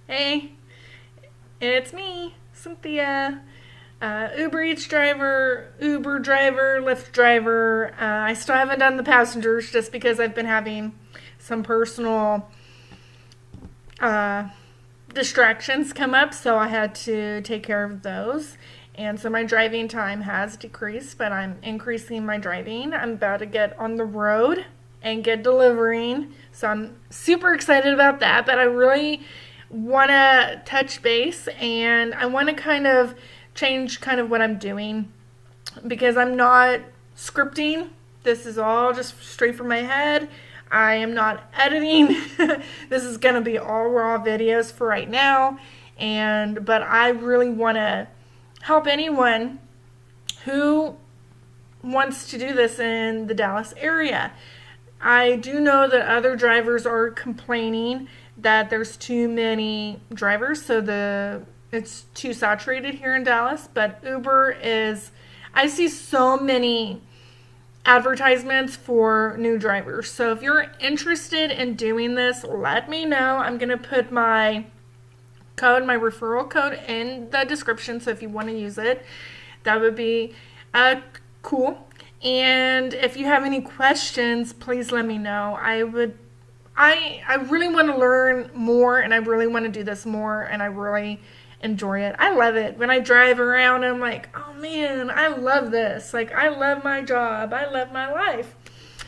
Hey, it's me, Cynthia. Uber Eats driver, Uber driver, Lyft driver. I still haven't done the passengers just because I've been having some personal uh, distractions come up, so I had to take care of those. And so my driving time has decreased, but I'm increasing my driving. I'm about to get on the road and get delivering. So I'm super excited about that, but I really want to touch base and I want to kind of change kind of what I'm doing because I'm not scripting. This is all just straight from my head. I am not editing. This is going to be all raw videos for right now. But I really want to help anyone who wants to do this in the Dallas area. I do know that other drivers are complaining that there's too many drivers, so it's too saturated here in Dallas. But Uber is, I see so many advertisements for new drivers. So if you're interested in doing this, let me know. I'm going to put my referral code in the description. So if you want to use it, that would be cool. And if you have any questions, please let me know. I really want to learn more and I really want to do this more and I really enjoy it. I love it. When I drive around, I'm like, oh man, I love this. Like, I love my job. I love my life.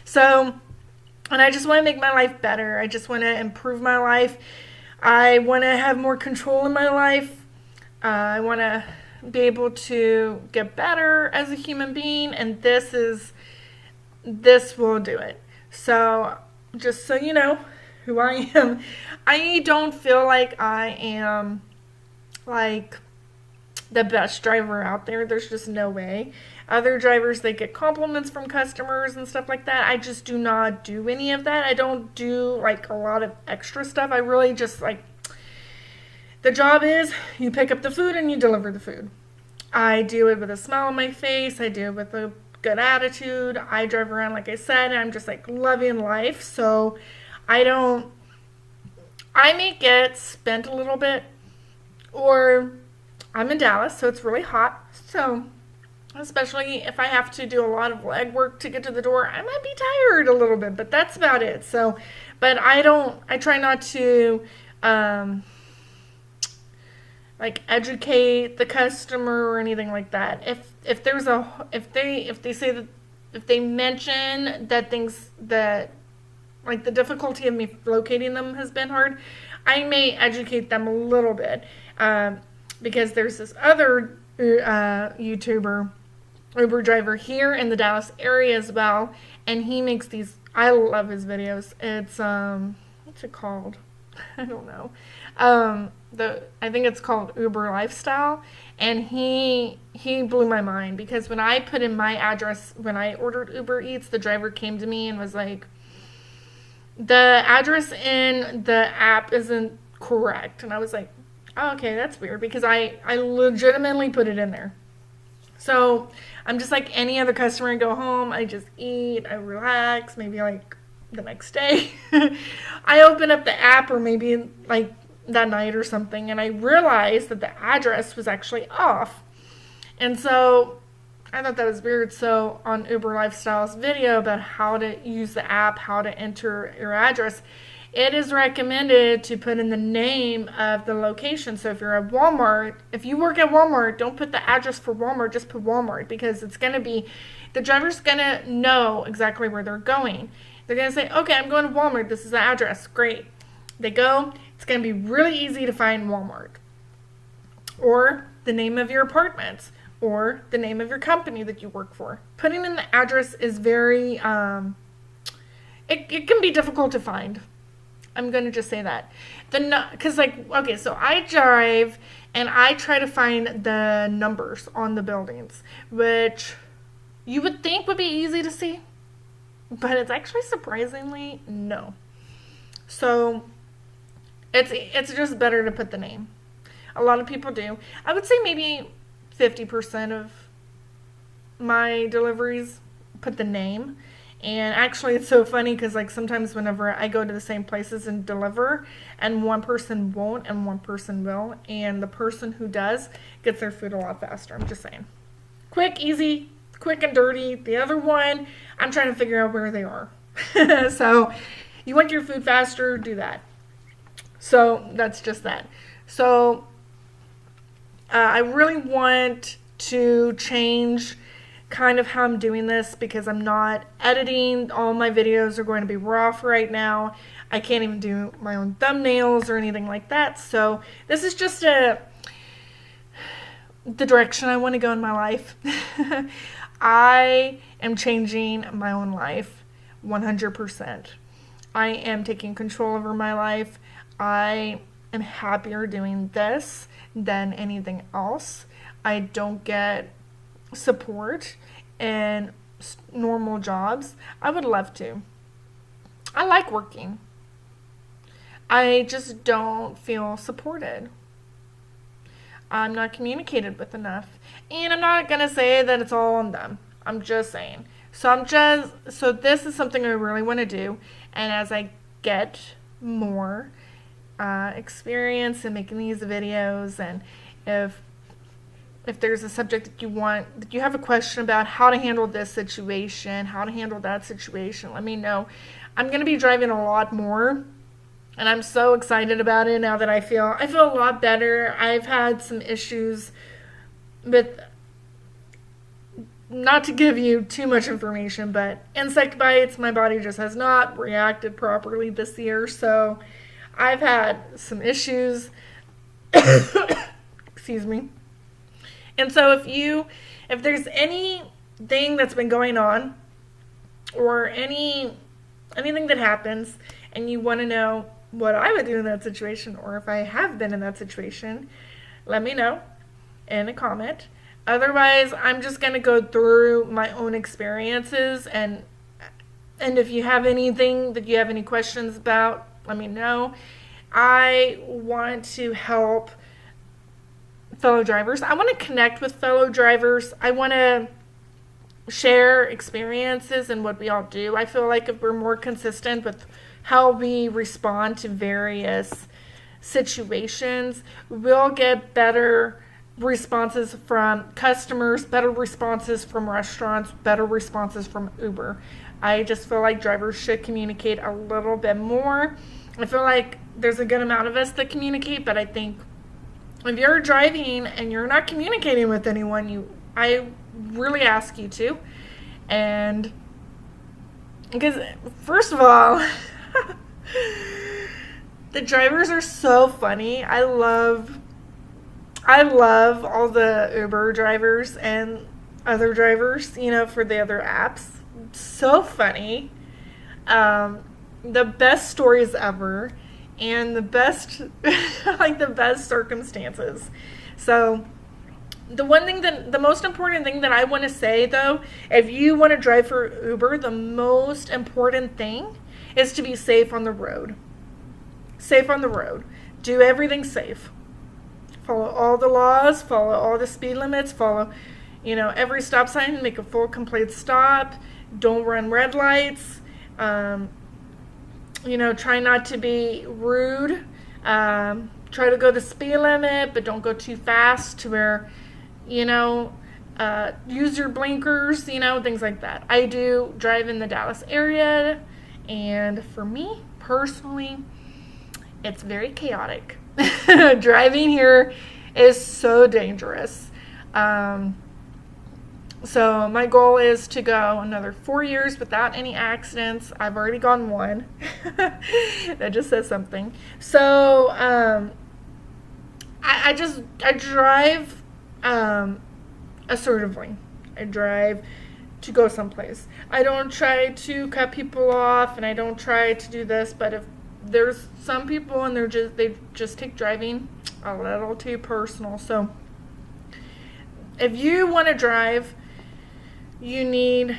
So, and I just want to make my life better. I just want to improve my life. I want to have more control in my life. I want to be able to get better as a human being, and this will do it. So, just so you know who I am, I don't feel like I am like the best driver out there. There's just no way. Other drivers, they get compliments from customers and stuff like that. I just do not do any of that. I don't do like a lot of extra stuff. I really just like, the job is you pick up the food and you deliver the food. I do it with a smile on my face. I do it with a good attitude. I drive around, like I said, and I'm just like loving life. So I may get spent a little bit, or I'm in Dallas, so it's really hot. So especially if I have to do a lot of leg work to get to the door, I might be tired a little bit, but that's about it. So, but I try not to, like educate the customer or anything like that. If they mention that things that like the difficulty of me locating them has been hard, I may educate them a little bit because there's this other YouTuber Uber driver here in the Dallas area as well, and he makes these. I love his videos. It's what's it called? I don't know. I think it's called Uber Lifestyle, and he blew my mind because when I put in my address when I ordered Uber Eats, the driver came to me and was like, the address in the app isn't correct, and I was like, oh, okay, that's weird because I legitimately put it in there. So I'm just like any other customer. I go home, I just eat, I relax, maybe like the next day. I open up the app or maybe like that night or something, and I realized that the address was actually off. And so I thought that was weird. So on Uber Lifestyle's video about how to use the app, how to enter your address, it is recommended to put in the name of the location. So if you're at Walmart, if you work at Walmart, don't put the address for Walmart, just put Walmart, because the driver's going to know exactly where they're going. They're going to say, okay, I'm going to Walmart. This is the address. Great. They go. It's going to be really easy to find Walmart. Or the name of your apartments. Or the name of your company that you work for. Putting in the address is very, it can be difficult to find. I'm going to just say that. Because so I drive and I try to find the numbers on the buildings, which you would think would be easy to see, but it's actually surprisingly no. So it's just better to put the name. A lot of people do. I would say maybe 50% of my deliveries put the name. And actually, it's so funny because, like, sometimes whenever I go to the same places and deliver, and one person won't and one person will, and the person who does gets their food a lot faster. I'm just saying. Quick, easy, quick and dirty. The other one, I'm trying to figure out where they are. So, you want your food faster, do that. So, that's just that. So, I really want to change kind of how I'm doing this because I'm not editing. All my videos are going to be raw for right now. I can't even do my own thumbnails or anything like that. So this is just the direction I want to go in my life. I am changing my own life 100%. I am taking control over my life. I am happier doing this than anything else. I don't get support in normal jobs. I would love to. I like working. I just don't feel supported. I'm not communicated with enough. And I'm not going to say that it's all on them. I'm just saying. So this is something I really want to do. And as I get more experience in making these videos, and if there's a subject that you have a question about how to handle this situation, how to handle that situation, let me know. I'm going to be driving a lot more, and I'm so excited about it now that I feel a lot better. I've had some issues with, not to give you too much information, but insect bites. My body just has not reacted properly this year, so I've had some issues. Excuse me. And so if there's anything that's been going on or anything that happens and you want to know what I would do in that situation, or if I have been in that situation, let me know in a comment. Otherwise, I'm just going to go through my own experiences, and if you have anything that you have any questions about, let me know. I want to help fellow drivers. I want to connect with fellow drivers. I want to share experiences and what we all do. I feel like if we're more consistent with how we respond to various situations, we'll get better responses from customers, better responses from restaurants, better responses from Uber. I just feel like drivers should communicate a little bit more. I feel like there's a good amount of us that communicate, but I think if you're driving and you're not communicating with anyone, I really ask you to. And because, first of all, the drivers are so funny. I love all the Uber drivers and other drivers, for the other apps. So funny. The best stories ever. And the best circumstances. So the most important thing that I want to say, though, if you want to drive for Uber, the most important thing is to be safe on the road. Safe on the road. Do everything safe. Follow all the laws, follow all the speed limits, follow, every stop sign, make a full complete stop. Don't run red lights. Try not to be rude. Try to go the speed limit, but don't go too fast to where, use your blinkers, things like that. I do drive in the Dallas area, and for me, personally, it's very chaotic. Driving here is so dangerous. So my goal is to go another 4 years without any accidents. I've already gone one. That just says something. So I drive assertively. I drive to go someplace. I don't try to cut people off, and I don't try to do this. But if there's some people and they just take driving a little too personal. So if you want to drive, you need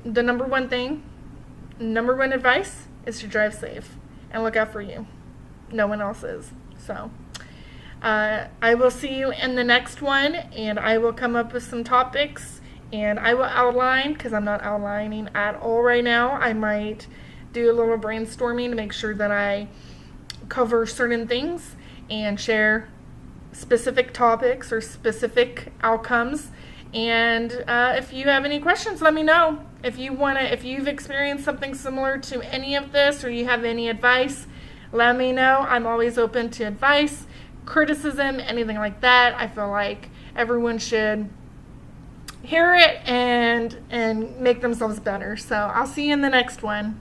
the number one advice is to drive safe and look out for you. No one else is. So I will see you in the next one, and I will come up with some topics And I will outline, because I'm not outlining at all right now. I might do a little brainstorming to make sure that I cover certain things and share specific topics or specific outcomes. And if you have any questions, let me know. If you've experienced something similar to any of this, or you have any advice, let me know. I'm always open to advice, criticism, anything like that. I feel like everyone should hear it and make themselves better. So I'll see you in the next one.